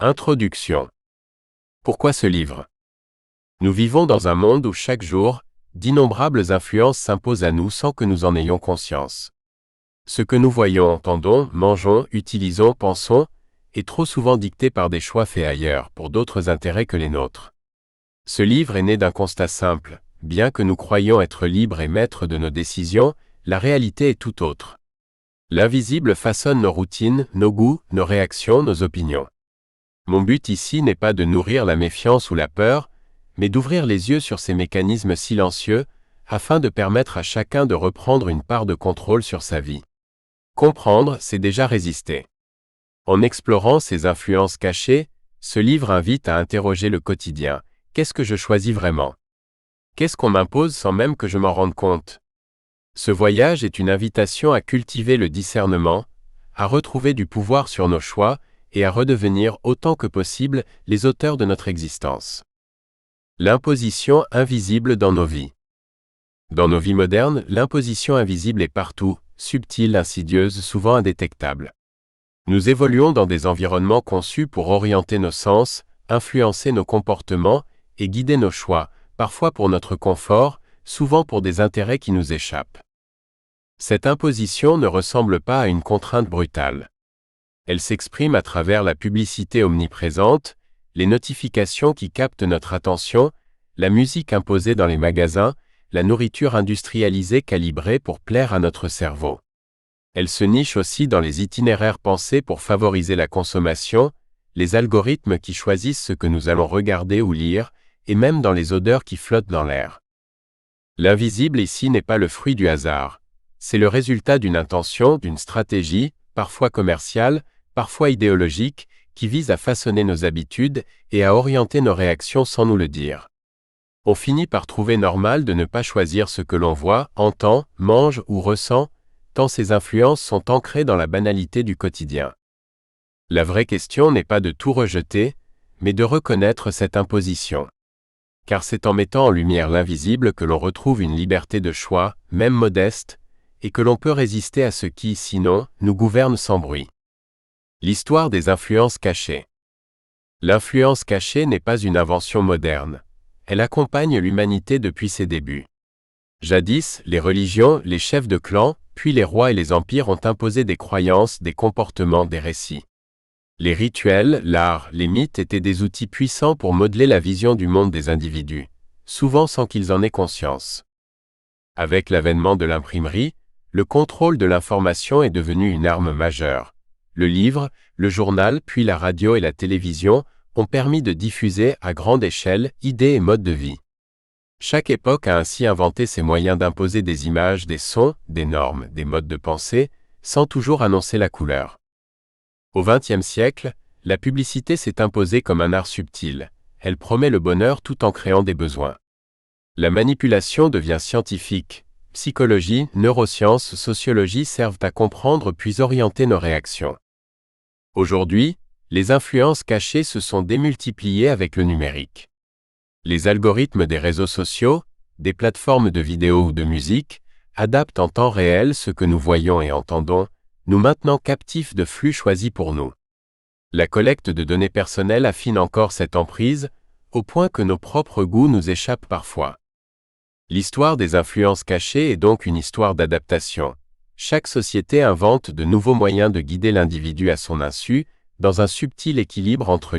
Introduction. Pourquoi ce livre? Nous vivons dans un monde où chaque jour, d'innombrables influences s'imposent à nous sans que nous en ayons conscience. Ce que nous voyons, entendons, mangeons, utilisons, pensons, est trop souvent dicté par des choix faits ailleurs, pour d'autres intérêts que les nôtres. Ce livre est né d'un constat simple. Bien que nous croyions être libres et maîtres de nos décisions, la réalité est tout autre. L'invisible façonne nos routines, nos goûts, nos réactions, nos opinions. Mon but ici n'est pas de nourrir la méfiance ou la peur, mais d'ouvrir les yeux sur ces mécanismes silencieux, afin de permettre à chacun de reprendre une part de contrôle sur sa vie. Comprendre, c'est déjà résister. En explorant ces influences cachées, ce livre invite à interroger le quotidien. Qu'est-ce que je choisis vraiment? Qu'est-ce qu'on m'impose sans même que je m'en rende compte? Ce voyage est une invitation à cultiver le discernement, à retrouver du pouvoir sur nos choix et à redevenir autant que possible les auteurs de notre existence. L'imposition invisible dans nos vies. Dans nos vies modernes, l'imposition invisible est partout, subtile, insidieuse, souvent indétectable. Nous évoluons dans des environnements conçus pour orienter nos sens, influencer nos comportements et guider nos choix, parfois pour notre confort, souvent pour des intérêts qui nous échappent. Cette imposition ne ressemble pas à une contrainte brutale. Elle s'exprime à travers la publicité omniprésente, les notifications qui captent notre attention, la musique imposée dans les magasins, la nourriture industrialisée calibrée pour plaire à notre cerveau. Elle se niche aussi dans les itinéraires pensés pour favoriser la consommation, les algorithmes qui choisissent ce que nous allons regarder ou lire, et même dans les odeurs qui flottent dans l'air. L'invisible ici n'est pas le fruit du hasard. C'est le résultat d'une intention, d'une stratégie, parfois commerciale, parfois idéologique, qui vise à façonner nos habitudes et à orienter nos réactions sans nous le dire. On finit par trouver normal de ne pas choisir ce que l'on voit, entend, mange ou ressent, tant ces influences sont ancrées dans la banalité du quotidien. La vraie question n'est pas de tout rejeter, mais de reconnaître cette imposition. Car c'est en mettant en lumière l'invisible que l'on retrouve une liberté de choix, même modeste, et que l'on peut résister à ce qui, sinon, nous gouverne sans bruit. L'histoire des influences cachées. L'influence cachée n'est pas une invention moderne. Elle accompagne l'humanité depuis ses débuts. Jadis, les religions, les chefs de clan, puis les rois et les empires ont imposé des croyances, des comportements, des récits. Les rituels, l'art, les mythes étaient des outils puissants pour modeler la vision du monde des individus, souvent sans qu'ils en aient conscience. Avec l'avènement de l'imprimerie, le contrôle de l'information est devenu une arme majeure. Le livre, le journal, puis la radio et la télévision ont permis de diffuser à grande échelle idées et modes de vie. Chaque époque a ainsi inventé ses moyens d'imposer des images, des sons, des normes, des modes de pensée, sans toujours annoncer la couleur. Au XXe siècle, la publicité s'est imposée comme un art subtil. Elle promet le bonheur tout en créant des besoins. La manipulation devient scientifique. Psychologie, neurosciences, sociologie servent à comprendre puis orienter nos réactions. Aujourd'hui, les influences cachées se sont démultipliées avec le numérique. Les algorithmes des réseaux sociaux, des plateformes de vidéos ou de musique, adaptent en temps réel ce que nous voyons et entendons, nous maintenant captifs de flux choisis pour nous. La collecte de données personnelles affine encore cette emprise, au point que nos propres goûts nous échappent parfois. L'histoire des influences cachées est donc une histoire d'adaptation. Chaque société invente de nouveaux moyens de guider l'individu à son insu, dans un subtil équilibre entre